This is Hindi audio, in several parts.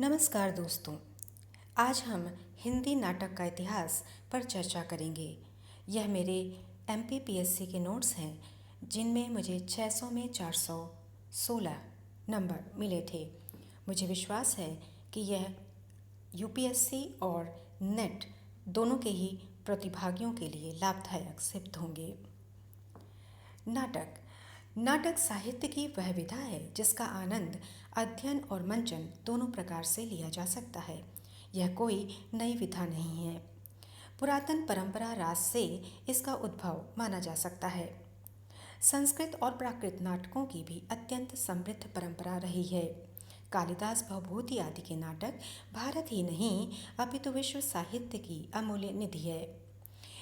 नमस्कार दोस्तों। आज हम हिंदी नाटक का इतिहास पर चर्चा करेंगे। यह मेरे MPPSC के नोट्स हैं जिनमें मुझे 600 में 416 नंबर मिले थे। मुझे विश्वास है कि यह UPSC और नेट दोनों के ही प्रतिभागियों के लिए लाभदायक सिद्ध होंगे। नाटक साहित्य की वह विधा है जिसका आनंद अध्ययन और मंचन दोनों प्रकार से लिया जा सकता है। यह कोई नई विधा नहीं है। पुरातन परंपरा राज से इसका उद्भव माना जा सकता है। संस्कृत और प्राकृत नाटकों की भी अत्यंत समृद्ध परंपरा रही है। कालिदास भवभूति आदि के नाटक भारत ही नहीं अपितु विश्व साहित्य की अमूल्य निधि है।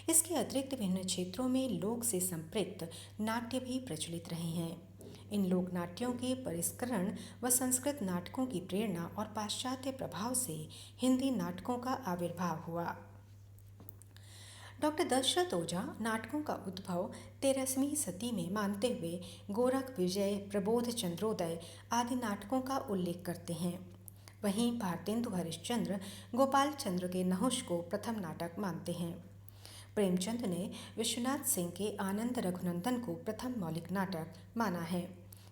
इसके अतिरिक्त विभिन्न क्षेत्रों में लोक से संपृक्त नाट्य भी प्रचलित रहे हैं। इन लोक नाट्यों के परिष्करण व संस्कृत नाटकों की प्रेरणा और पाश्चात्य प्रभाव से हिंदी नाटकों का आविर्भाव हुआ। डॉक्टर दशरथ ओझा नाटकों का उद्भव 13वीं सदी में मानते हुए गोरख विजय, प्रबोध चंद्रोदय आदि नाटकों का उल्लेख करते हैं। वहीं भारतेंदु हरिश्चंद्र गोपाल चंद्र के नहुष को प्रथम नाटक मानते हैं। प्रेमचंद ने विश्वनाथ सिंह के आनंद रघुनंदन को प्रथम मौलिक नाटक माना है,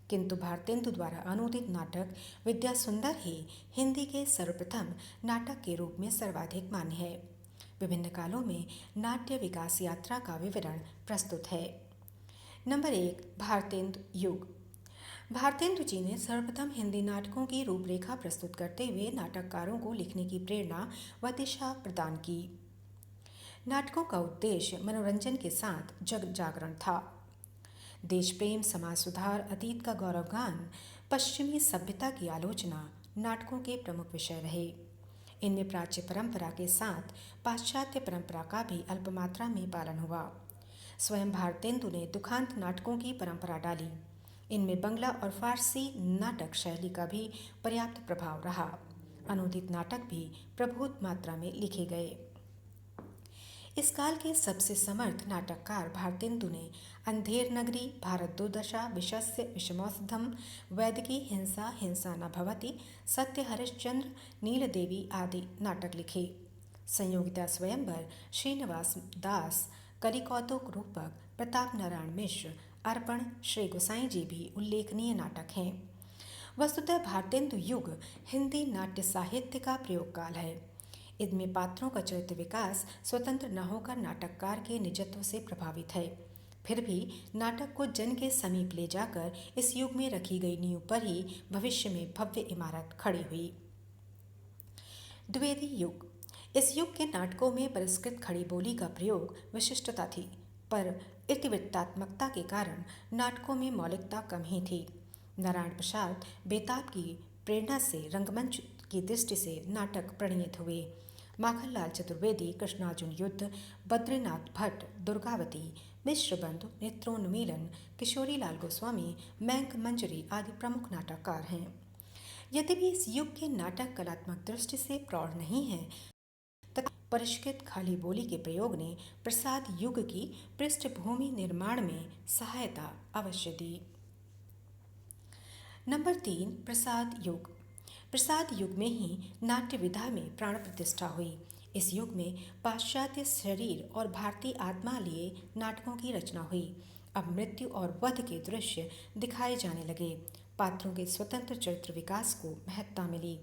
किंतु भारतेंदु द्वारा अनुदित नाटक विद्यासुंदर ही हिंदी के सर्वप्रथम नाटक के रूप में सर्वाधिक मान्य है। विभिन्न कालों में नाट्य विकास यात्रा का विवरण प्रस्तुत है। नंबर 1, भारतेंदु युग। भारतेंदु जी ने सर्वप्रथम हिंदी नाटकों की रूपरेखा प्रस्तुत करते हुए नाटककारों को लिखने की प्रेरणा व दिशा प्रदान की। नाटकों का उद्देश्य मनोरंजन के साथ जग जागरण था। देश प्रेम, समाज सुधार, अतीत का गौरवगान, पश्चिमी सभ्यता की आलोचना नाटकों के प्रमुख विषय रहे। इनमें प्राच्य परंपरा के साथ पाश्चात्य परंपरा का भी अल्प मात्रा में पालन हुआ। स्वयं भारतेंदु ने दुखांत नाटकों की परंपरा डाली। इनमें बंगला और फारसी नाटक शैली का भी पर्याप्त प्रभाव रहा। अनुदित नाटक भी प्रभुत मात्रा में लिखे गए। इस काल के सबसे समर्थ नाटककार भारतेंदु ने अंधेर नगरी, भारत दुर्दशा, विषस्य विषमौषधम, वैदिकी हिंसा, हिंसा न भवति, सत्य हरिश्चंद्र, नीलदेवी आदि नाटक लिखे। संयोगिता स्वयंवर, श्रीनिवास दास, कलिकौतुक रूपक, प्रताप नारायण मिश्र, अर्पण, श्री गोसाई जी भी उल्लेखनीय नाटक हैं। वस्तुतः भारतेंदु युग हिंदी नाट्य साहित्य का प्रयोग काल है। इनमें पात्रों का चरित्र विकास स्वतंत्र न होकर नाटककार के निजत्व से प्रभावित है। फिर भी नाटक को जन के समीप ले जाकर इस युग में रखी गई नींव पर ही भविष्य में भव्य इमारत खड़ी हुई। द्विवेदी युग। इस युग के नाटकों में परिष्कृत खड़ी बोली का प्रयोग विशिष्टता थी, पर इतिवृत्तात्मकता के कारण नाटकों में मौलिकता कम ही थी। नारायण प्रसाद बेताब की प्रेरणा से रंगमंच की दृष्टि से नाटक प्रणीत हुए। माखनलाल चतुर्वेदी, कृष्णार्जुन युद्ध, बद्रीनाथ भट्ट, दुर्गावती, मिश्र बंधु, नेत्रोन्मीलन, किशोरीलाल गोस्वामी, मैंक मंजरी आदि प्रमुख नाटककार हैं। यद्यपि इस युग के नाटक कलात्मक दृष्टि से प्रौढ़ नहीं है, तथा परिष्कृत खाली बोली के प्रयोग ने प्रसाद युग की पृष्ठभूमि निर्माण में सहायता अवश्य दी। नंबर 3, प्रसाद युग। प्रसाद युग में ही नाट्य विधा में प्राण प्रतिष्ठा हुई। इस युग में पाश्चात्य शरीर और भारतीय आत्मा लिए नाटकों की रचना हुई। अब मृत्यु और वध के दृश्य दिखाए जाने लगे। पात्रों के स्वतंत्र चरित्र विकास को महत्ता मिली।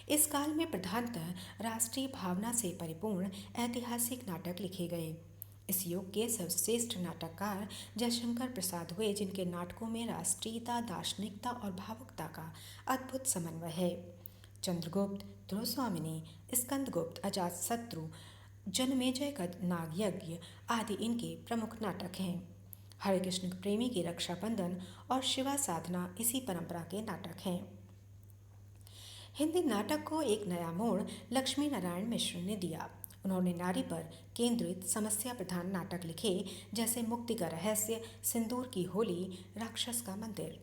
इस काल में प्रधानतः राष्ट्रीय भावना से परिपूर्ण ऐतिहासिक नाटक लिखे गए। इस युग के सर्वश्रेष्ठ नाटककार जयशंकर प्रसाद हुए, जिनके नाटकों में राष्ट्रीयता, दार्शनिकता और भावुकता का अद्भुत समन्वय है। चंद्रगुप्त, ध्रुवस्वामिनी, स्कंदगुप्त, अजातशत्रु, जनमेजय का नागयज्ञ आदि इनके प्रमुख नाटक हैं। हरे कृष्ण प्रेमी की रक्षाबंधन और शिवा साधना इसी परंपरा के नाटक हैं। हिंदी नाटक को एक नया मोड़ लक्ष्मी नारायण मिश्र ने दिया। उन्होंने नारी पर केंद्रित समस्या प्रधान नाटक लिखे, जैसे मुक्ति का रहस्य, सिंदूर की होली, राक्षस का मंदिर।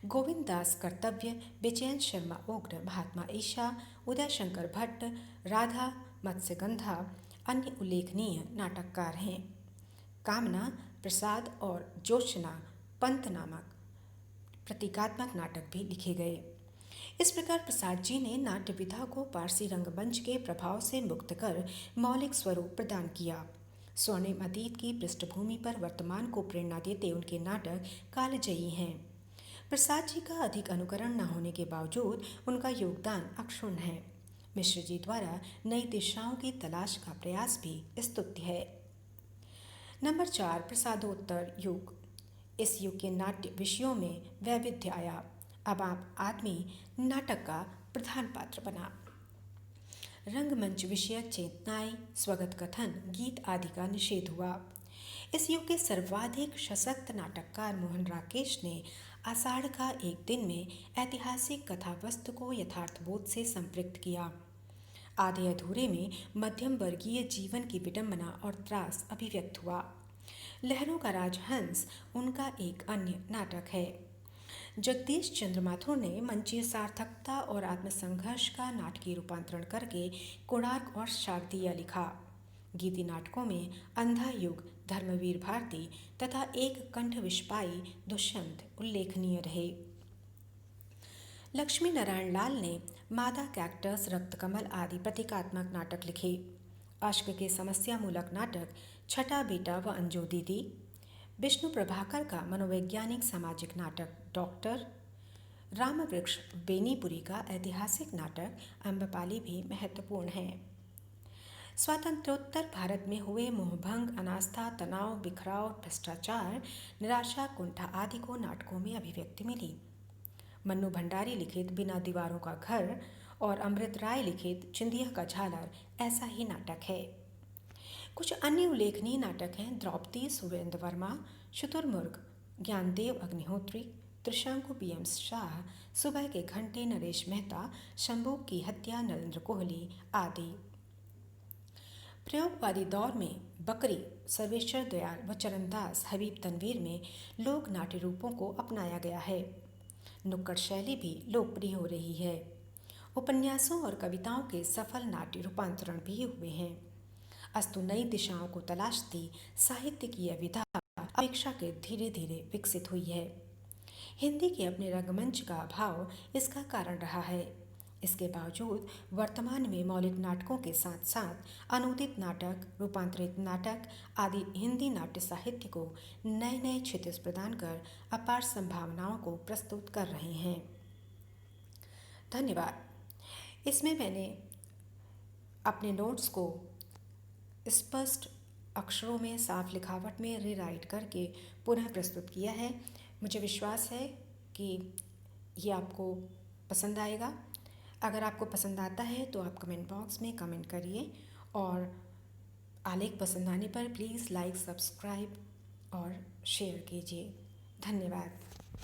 गोविंद दास कर्तव्य, बेचैन शर्मा उग्र, महात्मा ईशा, उदय शंकर भट्ट, राधा मत्स्यगंधा अन्य उल्लेखनीय नाटककार हैं। कामना प्रसाद और ज्योत्सना पंत नामक प्रतीकात्मक नाटक भी लिखे गए। इस प्रकार प्रसाद जी ने नाट्य विधा को पारसी रंगमंच के प्रभाव से मुक्त कर मौलिक स्वरूप प्रदान किया। स्वर्णिम अतीत की पृष्ठभूमि पर वर्तमान को प्रेरणा देते उनके नाटक कालजयी हैं। प्रसाद जी का अधिक अनुकरण न होने के बावजूद उनका योगदान अक्षुण्ण है। मिश्र जी द्वारा नई दिशाओं की तलाश का प्रयास भी स्तुत्य है। नंबर 4, प्रसादोत्तर युग। इस युग के नाट्य विषयों में वैविध्य आया। अब आप आदमी नाटक का प्रधान पात्र बना। रंगमंच विषयक चेतनाएं, स्वगत कथन, गीत आदि का निषेध हुआ। इस युग के सर्वाधिक सशक्त नाटककार मोहन राकेश ने आषाढ़ का एक दिन में ऐतिहासिक कथा वस्तु को यथार्थबोध से संपृक्त किया। आधे अधूरे में मध्यम वर्गीय जीवन की विडंबना और त्रास अभिव्यक्त हुआ। लहरों का राजहंस उनका एक अन्य नाटक है। जगदीश चंद्र माथुर ने मंचीय सार्थकता और आत्मसंघर्ष का नाटकीय रूपांतरण करके कोणार्क और शारदीय लिखा। गीति नाटकों में अंधा युग, धर्मवीर भारती तथा एक कंठ विस्पाई दुष्यंत उल्लेखनीय रहे। लक्ष्मी नारायण लाल ने मादा कैक्टस, रक्तकमल आदि प्रतीकात्मक नाटक लिखे। अश्क के समस्या मूलक नाटक छठा बेटा व अंजू दीदी, विष्णु प्रभाकर का मनोवैज्ञानिक सामाजिक नाटक डॉक्टर, रामवृक्ष बेनीपुरी का ऐतिहासिक नाटक अम्बपाली भी महत्वपूर्ण है। स्वातंत्रोत्तर भारत में हुए मोहभंग, अनास्था, तनाव, बिखराव, भ्रष्टाचार, निराशा, कुंठा आदि को नाटकों में अभिव्यक्ति मिली। मन्नू भंडारी लिखित बिना दीवारों का घर और अमृत राय लिखित चिंदिया का झालर ऐसा ही नाटक है। कुछ अन्य उल्लेखनीय नाटक हैं द्रौपदी सुरेंद्र वर्मा, शुतुरमुर्ग ज्ञानदेव अग्निहोत्री, त्रिशंकु PM शाह, सुबह के घंटे नरेश मेहता, शंभू की हत्या नरेंद्र कोहली आदि। प्रयोगवादी दौर में बकरी, सर्वेश्वर दयाल व चरणदास, हबीब तनवीर में लोक नाट्य रूपों को अपनाया गया है। नुक्कड़ शैली भी लोकप्रिय हो रही है। उपन्यासों और कविताओं के सफल नाट्य रूपांतरण भी हुए हैं। अस्तु नई दिशाओं को तलाशती साहित्य की यह विधा अपेक्षाकृत धीरे धीरे विकसित हुई है। हिंदी के अपने रंगमंच का अभाव इसका कारण रहा है। इसके बावजूद वर्तमान में मौलिक नाटकों के साथ साथ अनूदित नाटक, रूपांतरित नाटक आदि हिंदी नाट्य साहित्य को नए नए क्षितिज प्रदान कर अपार संभावनाओं को प्रस्तुत कर रहे हैं। धन्यवाद। इसमें मैंने अपने नोट्स को स्पष्ट अक्षरों में, साफ लिखावट में रीराइट करके पुनः प्रस्तुत किया है। मुझे विश्वास है कि ये आपको पसंद आएगा। अगर आपको पसंद आता है तो आप कमेंट बॉक्स में कमेंट करिए और आलेख पसंद आने पर प्लीज़ लाइक, सब्सक्राइब और शेयर कीजिए। धन्यवाद।